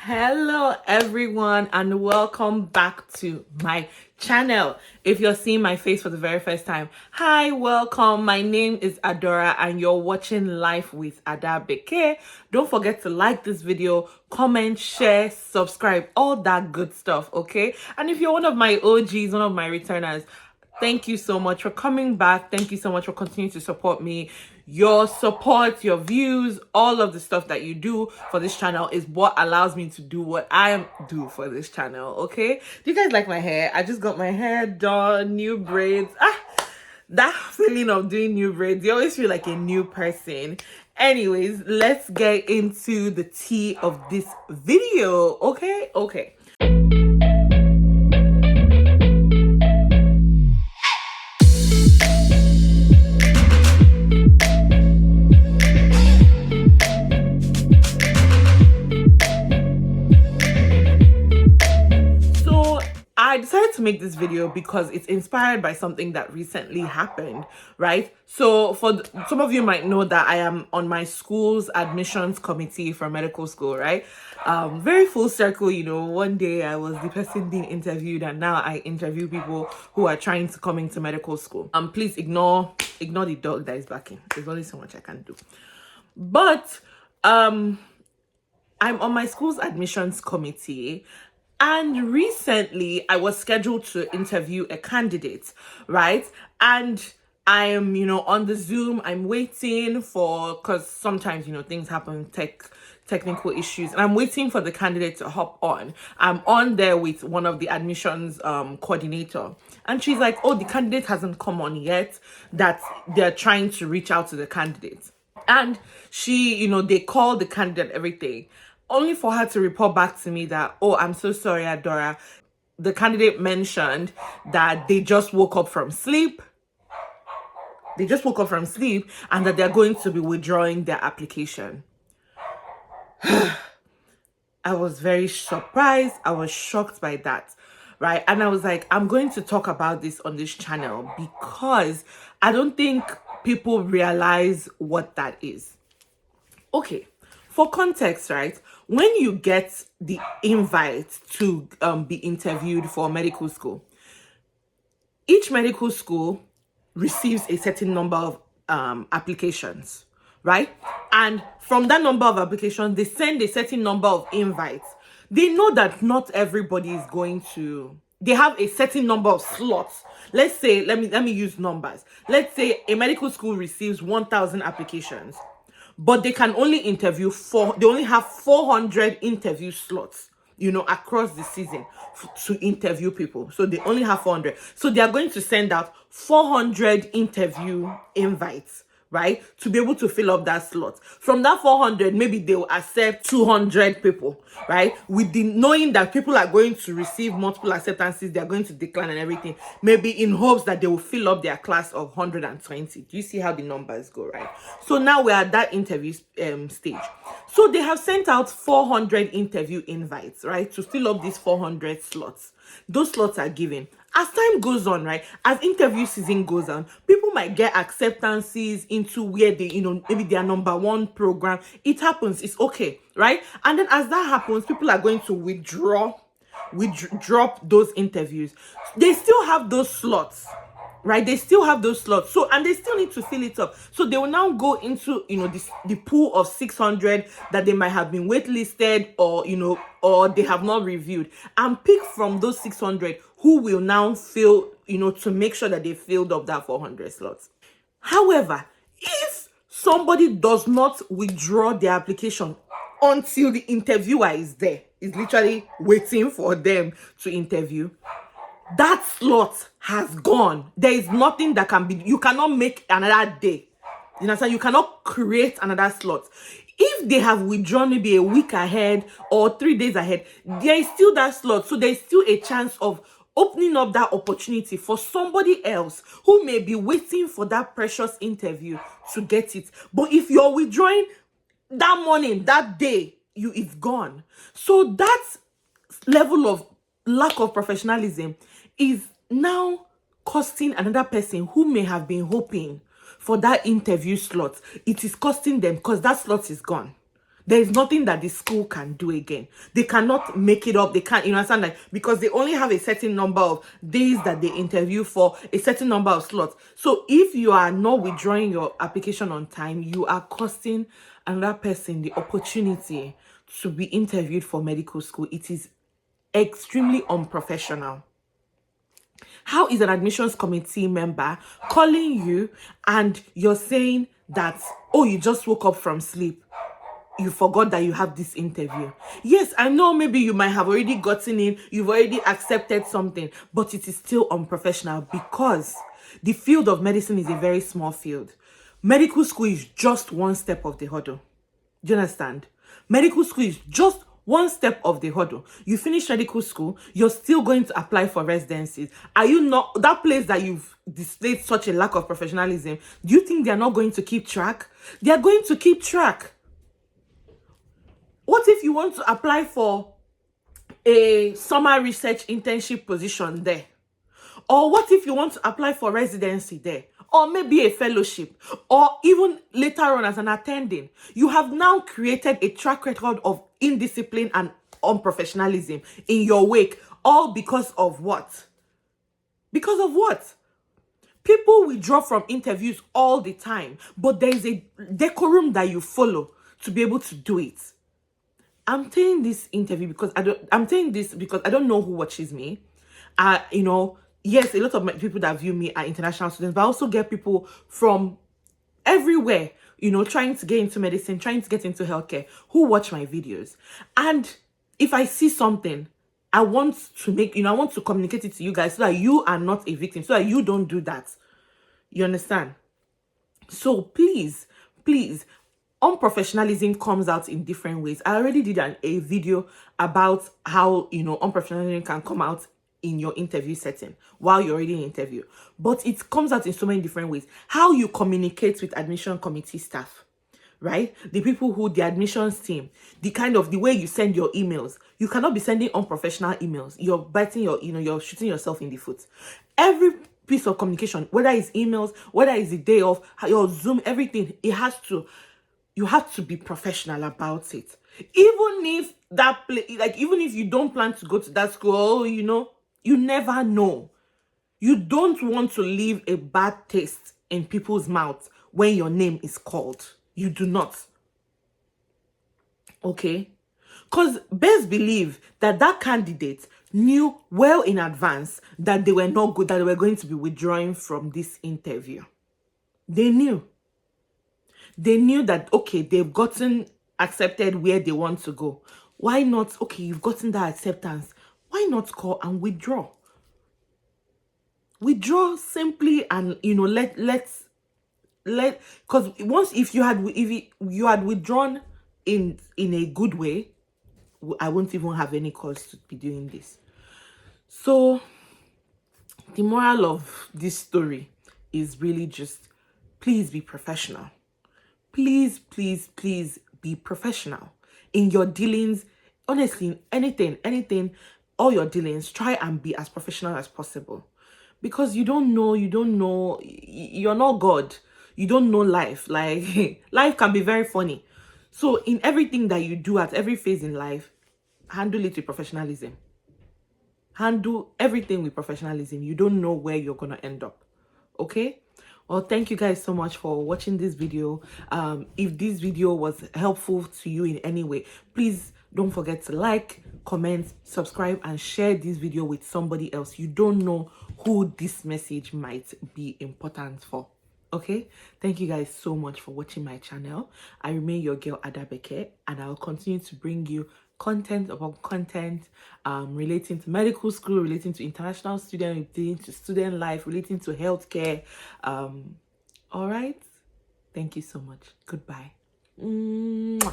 Hello everyone and welcome back to my channel. If you're seeing my face for the very first time, hi, welcome. My name is Adora and you're watching Life with Ada Beke. Don't forget to like this video, comment, share, subscribe, all that good stuff, okay? And if you're one of my OGs, one of my returners, thank you so much for coming back. Thank you so much for continuing to support me. Your support, your views, all of the stuff that you do for this channel is what allows me to do what I do for this channel, okay? Do you guys like my hair? I just got my hair done, new braids. That feeling of doing new braids, you always feel like a new person. Anyways, let's get into the tea of this video, okay? Okay. I decided to make this video because it's inspired by something that recently happened, right? So some of you might know that I am on my school's admissions committee for medical school, right? Very full circle, you know. One day I was the person being interviewed and now I interview people who are trying to come into medical school. Please ignore the dog that is barking. There's only so much I can do. But I'm on my school's admissions committee. And recently, I was scheduled to interview a candidate, right? And I am, on the Zoom, I'm waiting for, because sometimes, things happen, technical issues, and I'm waiting for the candidate to hop on. I'm on there with one of the admissions coordinator. And she's like, oh, the candidate hasn't come on yet, that they're trying to reach out to the candidate. And she, they call the candidate, everything. Only for her to report back to me that, oh, I'm so sorry, Adora. The candidate mentioned that they just woke up from sleep. And that they're going to be withdrawing their application. I was very surprised. I was shocked by that, right? And I was like, I'm going to talk about this on this channel because I don't think people realize what that is. Okay. For context, right, when you get the invite to be interviewed for medical school, each medical school receives a certain number of applications, right? And from that number of applications, they send a certain number of invites. They know that not everybody is going to... They have a certain number of slots. Let's say, let me use numbers. Let's say a medical school receives 1,000 applications. But they can only interview they only have 400 interview slots, across the season to interview people. So they only have 400. So they are going to send out 400 interview invites, right? To be able to fill up that slot. From that 400, maybe they will accept 200 people, right? With the knowing that people are going to receive multiple acceptances, they're going to decline and everything. Maybe in hopes that they will fill up their class of 120. Do you see how the numbers go, right? So now we're at that interview stage. So they have sent out 400 interview invites, right? To fill up these 400 slots. Those slots are given. As time goes on, right, as interview season goes on, people might get acceptances into where they, maybe their number one program. It happens. It's okay, right? And then as that happens, people are going to drop those interviews. They still have those slots, right? They still have those slots. So, and they still need to fill it up. So they will now go into, the pool of 600 that they might have been waitlisted or they have not reviewed, and pick from those 600 who will now fill, to make sure that they filled up that 400 slots. However, if somebody does not withdraw their application until the interviewer is there, is literally waiting for them to interview, that slot has gone. There is nothing that can be, you cannot make another day. You understand? You cannot create another slot. If they have withdrawn maybe a week ahead or 3 days ahead, there is still that slot. So there is still a chance of opening up that opportunity for somebody else who may be waiting for that precious interview to get it. But if you're withdrawing that morning, that day, it's gone. So that level of lack of professionalism is now costing another person who may have been hoping for that interview slot. It is costing them because that slot is gone. There is nothing that the school can do again. They cannot make it up. They can't, you understand, like, because they only have a certain number of days that they interview for, a certain number of slots. So if you are not withdrawing your application on time, you are costing another person the opportunity to be interviewed for medical school. It is extremely unprofessional. How is an admissions committee member calling you and you're saying that, oh, you just woke up from sleep, you forgot that you have this interview? Yes, I know maybe you might have already gotten in, you've already accepted something, but it is still unprofessional because the field of medicine is a very small field. Medical school is just one step of the hurdle. Do you understand? Medical school is just one step of the hurdle. You finish medical school, you're still going to apply for residencies. Are you not, that place that you've displayed such a lack of professionalism, do you think they're not going to keep track? They're going to keep track. What if you want to apply for a summer research internship position there? Or what if you want to apply for residency there? Or maybe a fellowship, or even later on as an attending? You have now created a track record of indiscipline and unprofessionalism in your wake, all because of what? Because of what? People withdraw from interviews all the time, but there is a decorum that you follow to be able to do it. I'm saying this because I don't know who watches me. You know, yes, a lot of people that view me are international students, but I also get people from everywhere, you know, trying to get into medicine, trying to get into healthcare, who watch my videos. And if I see something, I want to make, you know, I want to communicate it to you guys so that you are not a victim, so that you don't do that. You understand? So please, unprofessionalism comes out in different ways. I already did a video about how, you know, unprofessionalism can come out in your interview setting while you're already in interview, but it comes out in so many different ways. How you communicate with admission committee staff, right? The people who, the admissions team, the way you send your emails. You cannot be sending unprofessional emails. You're biting your, you know, you're shooting yourself in the foot. Every piece of communication, whether it's emails, whether it's the day of your Zoom, everything, you have to be professional about it. Even if even if you don't plan to go to that school, you know, you never know. You don't want to leave a bad taste in people's mouths when your name is called. You do not. Okay? Because best believe that candidate knew well in advance that they were not good, that they were going to be withdrawing from this interview. They knew. They knew that, okay, they've gotten accepted where they want to go. Why not? Okay, you've gotten that acceptance. Why not call and withdraw? Withdraw simply, and, you know, because once, if you had withdrawn in a good way, I won't even have any cause to be doing this. So the moral of this story is really just, please be professional. Please be professional in your dealings. Honestly, anything, all your dealings, try and be as professional as possible, because you don't know, you're not God. You don't know life. Like, life can be very funny. So in everything that you do at every phase in life, handle it with professionalism. Handle everything with professionalism. You don't know where you're gonna end up. Okay? Well, thank you guys so much for watching this video. If this video was helpful to you in any way, please don't forget to like, comment, subscribe, and share this video with somebody else. You don't know who this message might be important for. Okay? Thank you guys so much for watching my channel. I remain your girl Adabeke, and I'll continue to bring you content upon content relating to medical school, relating to international students, relating to student life, relating to healthcare. All right, thank you so much. Goodbye. Mwah.